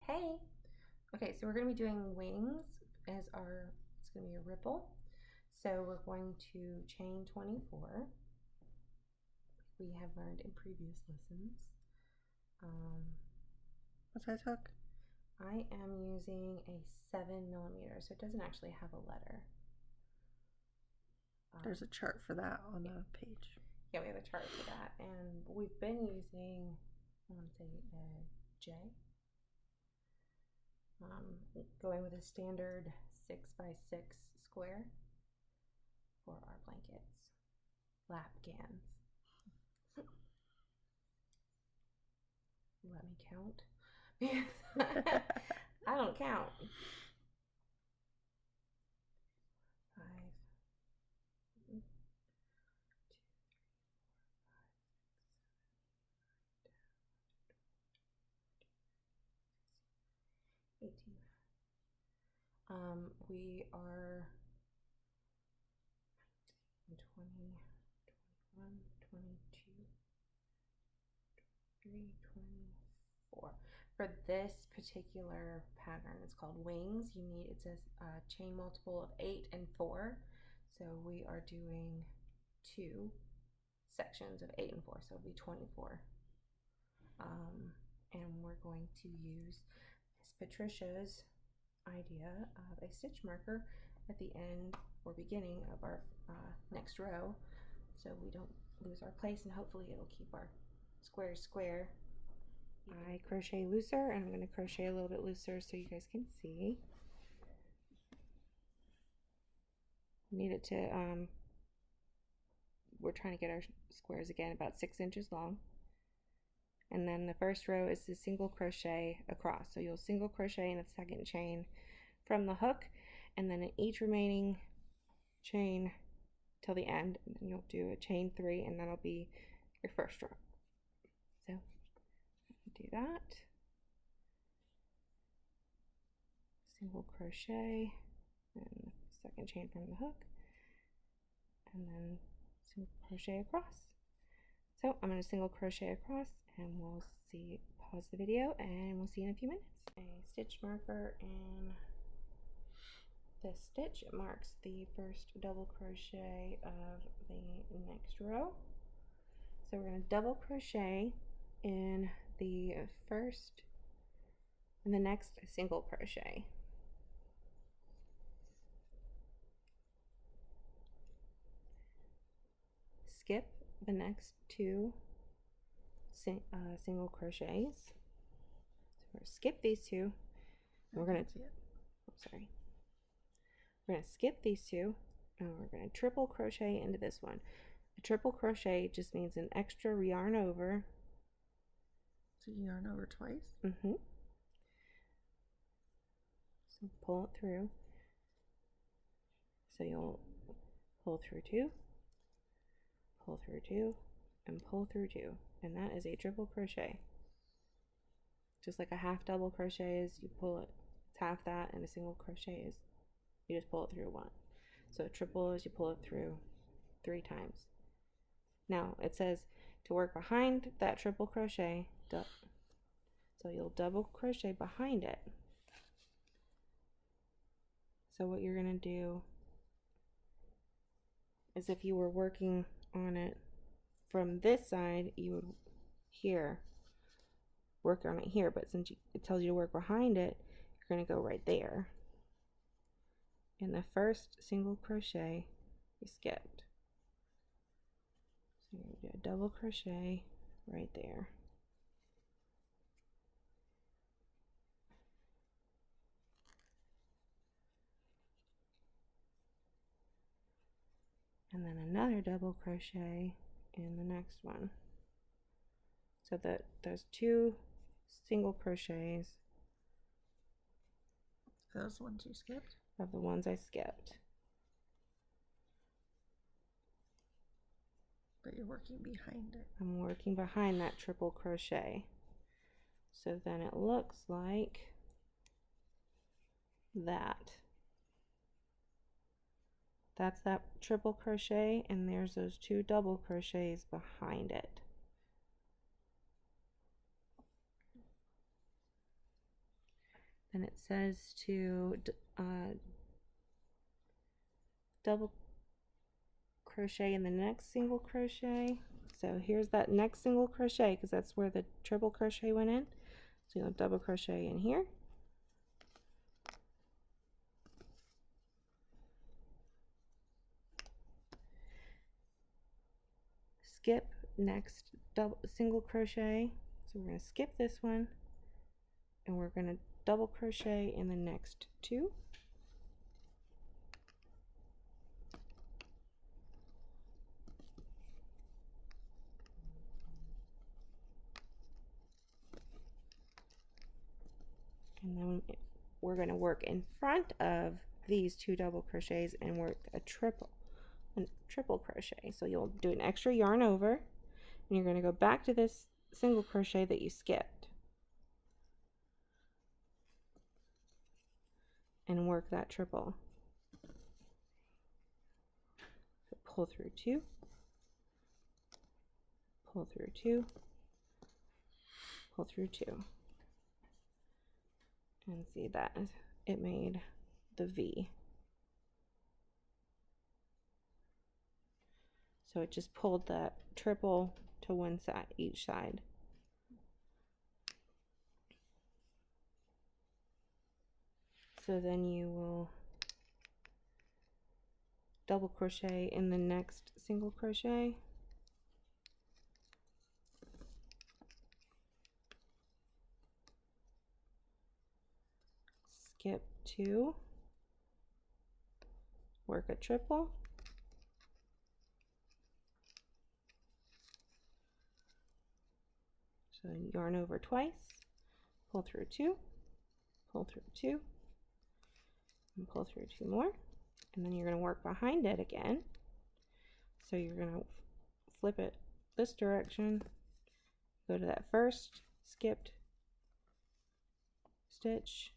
Hey! Okay, so we're going to be doing wings as it's going to be a ripple. So we're going to chain 24. We have learned in previous lessons. What's size hook? I am using a 7mm, so it doesn't actually have a letter. There's a chart for that on the page. Yeah, we have a chart for that, and we've been using, I want to say, a J. Going with a standard 6x6 square for our blankets. Lapgans. Let me count. I don't count. 5, 1, 2, 3, 4, 5, 6, 7, 8, 9, 10, 11, 12, 13, 14, 15, 16, 18. We are 20, 21, 22, 23, 24. For this particular pattern, it's called wings. It says chain multiple of 8 and 4. So we are doing 2 sections of 8 and 4, so it'll be 24. And we're going to use Miss Patricia's idea of a stitch marker at the end or beginning of our next row, so we don't lose our place, and hopefully it'll keep our squares square. I crochet looser, and I'm going to crochet a little bit looser so you guys can see. Need it to we're trying to get our squares again about 6 inches long. And then the first row is the single crochet across. So you'll single crochet in the second chain from the hook, and then in each remaining chain till the end, and then you'll do a chain 3, and that'll be your first row. So do that. Single crochet and second chain from the hook, and then single crochet across. So I'm going to single crochet across, and we'll see, pause the video, and we'll see you in a few minutes. A stitch marker in this stitch, it marks the first double crochet of the next row. So we're going to double crochet in the first and the next single crochet. Skip the next 2 single crochets. So we're going to skip these 2. We're going to, we're going to skip these 2, and we're going to triple crochet into this one. A triple crochet just means an extra yarn over. So you yarn over twice? Mm-hmm. So pull it through. So you'll pull through 2, pull through 2, and pull through 2, and that is a triple crochet. Just like a half double crochet is, you pull it, it's half that, and a single crochet is, you just pull it through 1. So a triple is you pull it through 3 times. Now it says to work behind that triple crochet, so you'll double crochet behind it. So what you're going to do is, if you were working on it from this side, you would work on it here, but since it tells you to work behind it, you're going to go right there. In the first single crochet you skipped, so you're going to do a double crochet right there. And then another double crochet in the next one, so that there's 2 single crochets. Those ones you skipped? Of the ones I skipped. But you're working behind it. I'm working behind that triple crochet. So then it looks like that. That's that triple crochet, and there's those 2 double crochets behind it. and it says to double crochet in the next single crochet. So here's that next single crochet because that's where the triple crochet went in. So you'll double crochet in here. Skip next double single crochet. So we're going to skip this one and we're going to double crochet in the next two. And then we're going to work in front of these two double crochets and work a triple crochet. So you'll do an extra yarn over and you're going to go back to this single crochet that you skipped and work that triple. So pull through two, pull through two, pull through two, and see that it made the V. So it just pulled that triple to one side, each side. So then you will double crochet in the next single crochet. Skip two, work a triple, so yarn over twice, pull through two, pull through two, and pull through two more, and then you're going to work behind it again. So you're going to flip it this direction, go to that first skipped stitch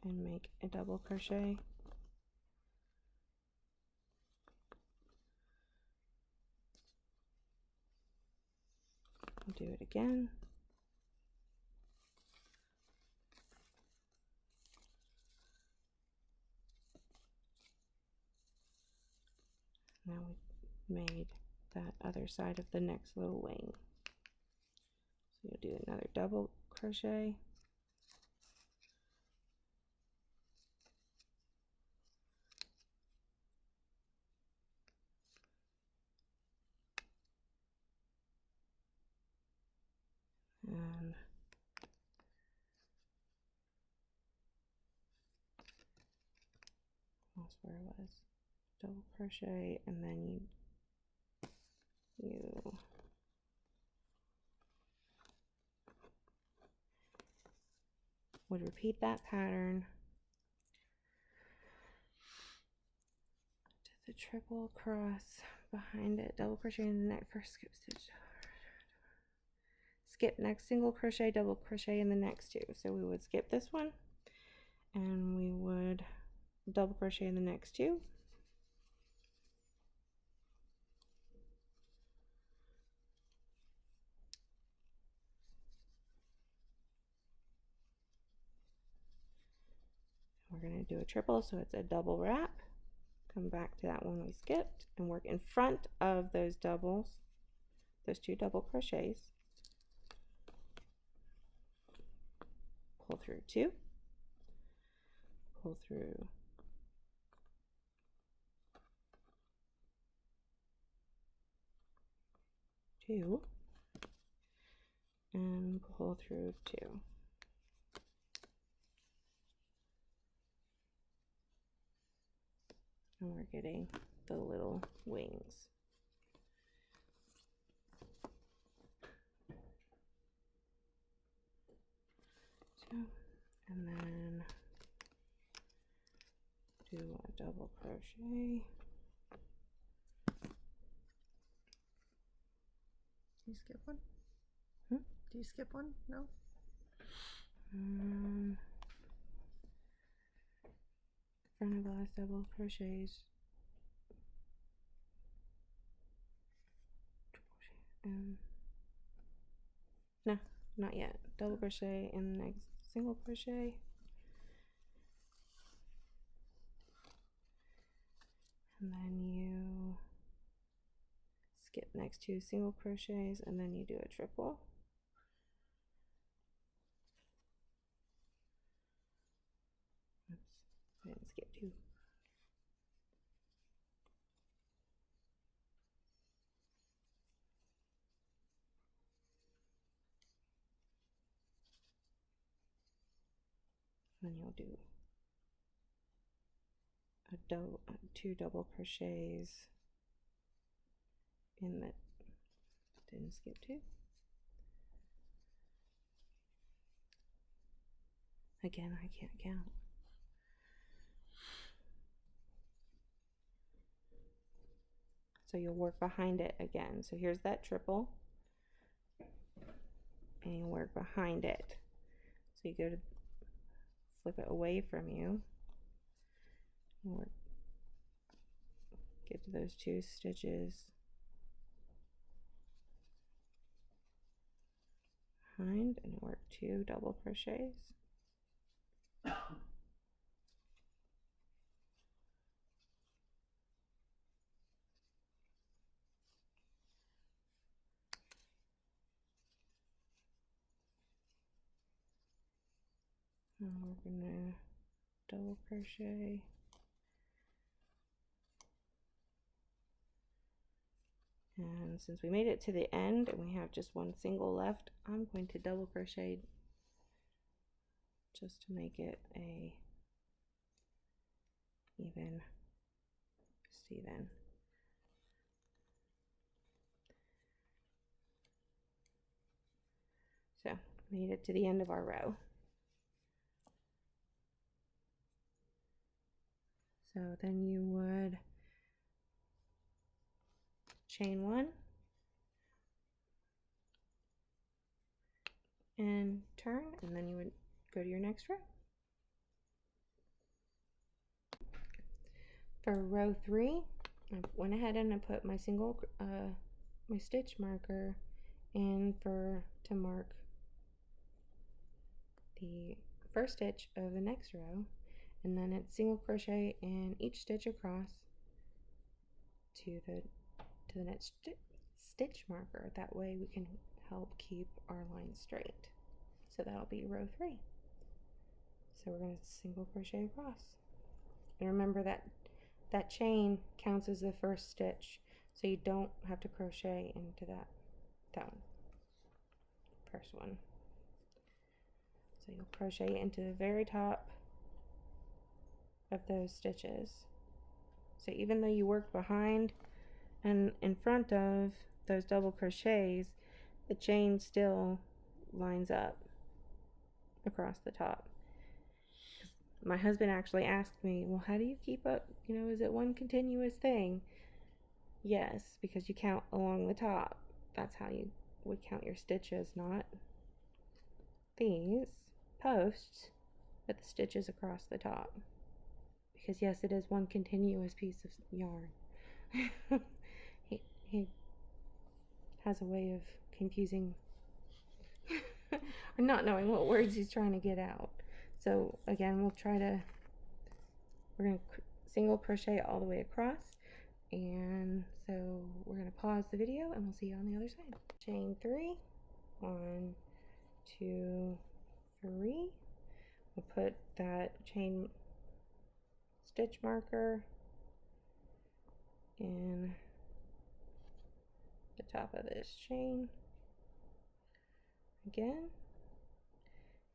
and make a double crochet. Do it again. Now we made that other side of the next little wing. So you'll do another double crochet. And that's where it was. Double crochet, and then you would repeat that pattern to the triple across behind it, double crochet in the next first skip stitch, skip next single crochet, double crochet in the next two. So we would skip this one and we would double crochet in the next two, we're going to do a triple, so it's a double wrap. Come back to that one we skipped and work in front of those doubles, those two double crochets. Pull through two, pull through two, and pull through two. And we're getting the little wings. So, and then do a double crochet. Do you skip one? Hmm? Do you skip one? No? Front of last double crochets. No, not yet. Double crochet in the next single crochet. and then you skip next 2 single crochets, and then you do a triple. Oops, I didn't skip 2. Then you'll do a 2 double crochets in the, didn't skip 2. Again, I can't count. So you'll work behind it again. So here's that triple, and you work behind it. So you go to flip it away from you, and work, get to those 2 stitches behind, and work 2 double crochets. And we're gonna double crochet, and since we made it to the end and we have just 1 single left, I'm going to double crochet just to make it a even Steven. So made it to the end of our row. So then you would chain 1 and turn, and then you would go to your next row. For row 3, I went ahead and I put my single my stitch marker in to mark the first stitch of the next row, and then it's single crochet in each stitch across to the next stitch marker. That way we can help keep our line straight. So that'll be row 3. So we're going to single crochet across, and remember that chain counts as the first stitch, so you don't have to crochet into that one, first one. So you'll crochet into the very top of those stitches. So even though you worked behind and in front of those double crochets, the chain still lines up across the top. My husband actually asked me, well, how do you keep up? Is it one continuous thing? Yes, because you count along the top. That's how you would count your stitches, not these posts, but the stitches across the top. Because yes, it is one continuous piece of yarn. he has a way of confusing or not knowing what words he's trying to get out. So again, we're going to single crochet all the way across, and so we're going to pause the video and we'll see you on the other side. Chain 3, 1, 2, 3. We'll put that chain stitch marker in the top of this chain again,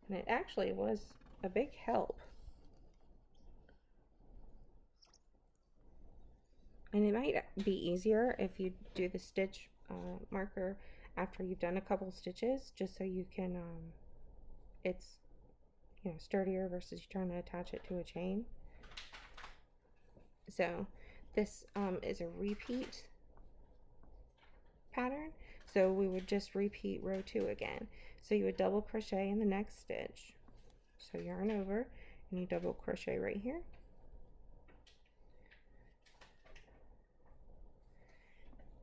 and it actually was a big help. And it might be easier if you do the stitch marker after you've done a couple stitches, just so you can it's sturdier versus you trying to attach it to a chain. So this is a repeat pattern, so we would just repeat row 2 again. So you would double crochet in the next stitch, so yarn over and you double crochet right here,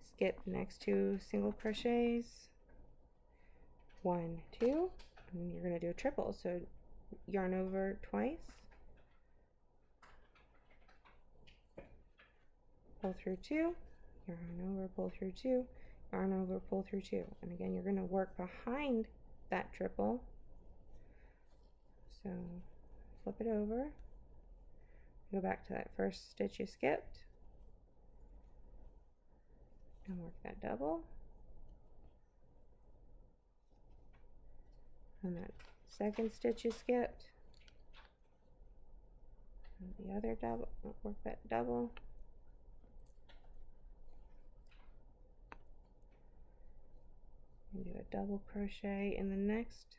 skip the next 2 single crochets, 1, 2, and you're going to do a triple, so yarn over twice, pull through 2, yarn over, pull through 2, yarn over, pull through 2. And again, you're going to work behind that triple. So flip it over, go back to that first stitch you skipped, and work that double, and that second stitch you skipped, and the other double, work that double, and do a double crochet in the next,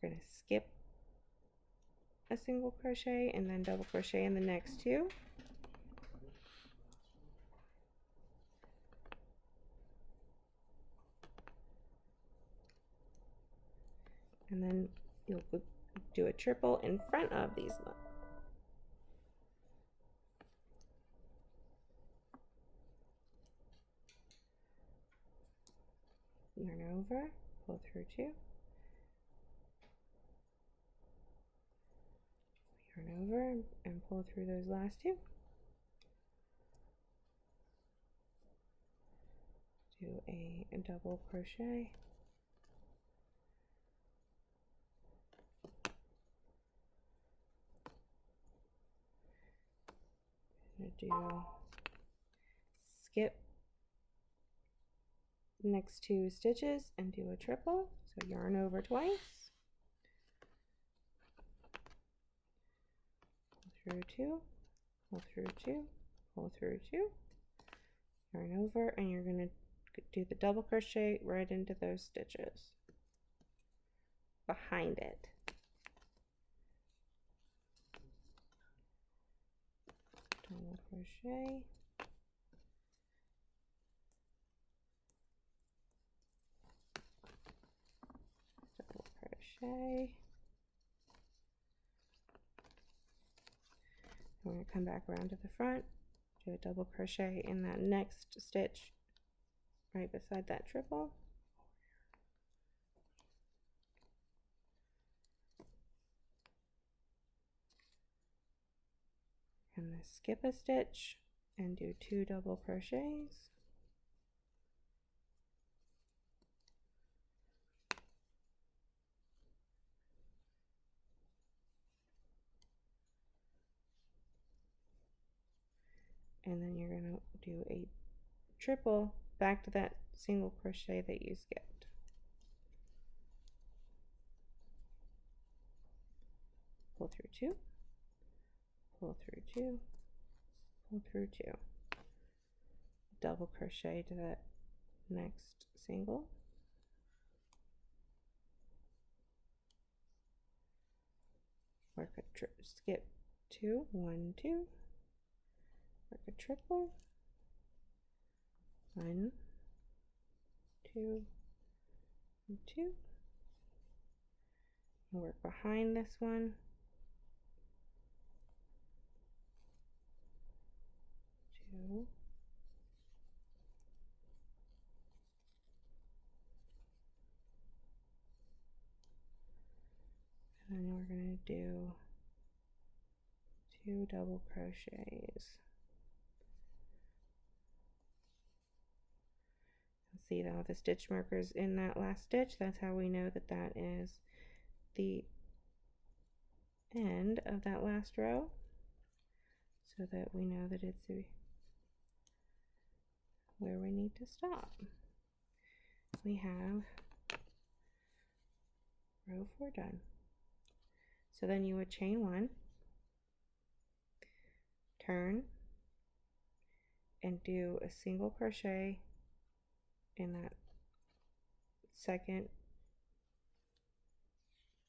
you're going to skip a single crochet and then double crochet in the next 2. And then you'll do a triple in front of these. Yarn over, pull through 2, yarn over and pull through those last 2. Do a double crochet, do skip the next 2 stitches and do a triple. So yarn over twice, pull through 2, pull through 2, pull through 2, yarn over, and you're going to do the double crochet right into those stitches behind it. Double crochet, double crochet. We're going to come back around to the front, do a double crochet in that next stitch right beside that triple. And then skip a stitch and do 2 double crochets. And then you're going to do a triple back to that single crochet that you skipped. Pull through 2, pull through 2, pull through 2. Double crochet to that next single. Work a skip 2, 1, 2. Work a triple. 1, 2, 2. Work behind this one. 2. And then we're going to do 2 double crochets. See now the stitch markers in that last stitch. That's how we know that that is the end of that last row, so that we know that it's where we need to stop. We have row 4 done. So then you would chain 1, turn, and do a single crochet in that second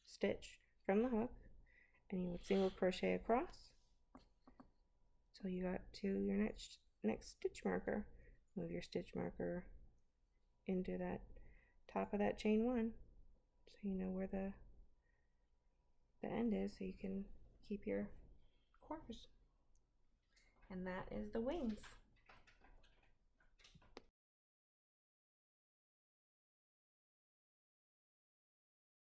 stitch from the hook, and you would single crochet across till you got to your next stitch marker. Move your stitch marker into that top of that chain 1 so you know where the end is, so you can keep your corners. And that is the wings.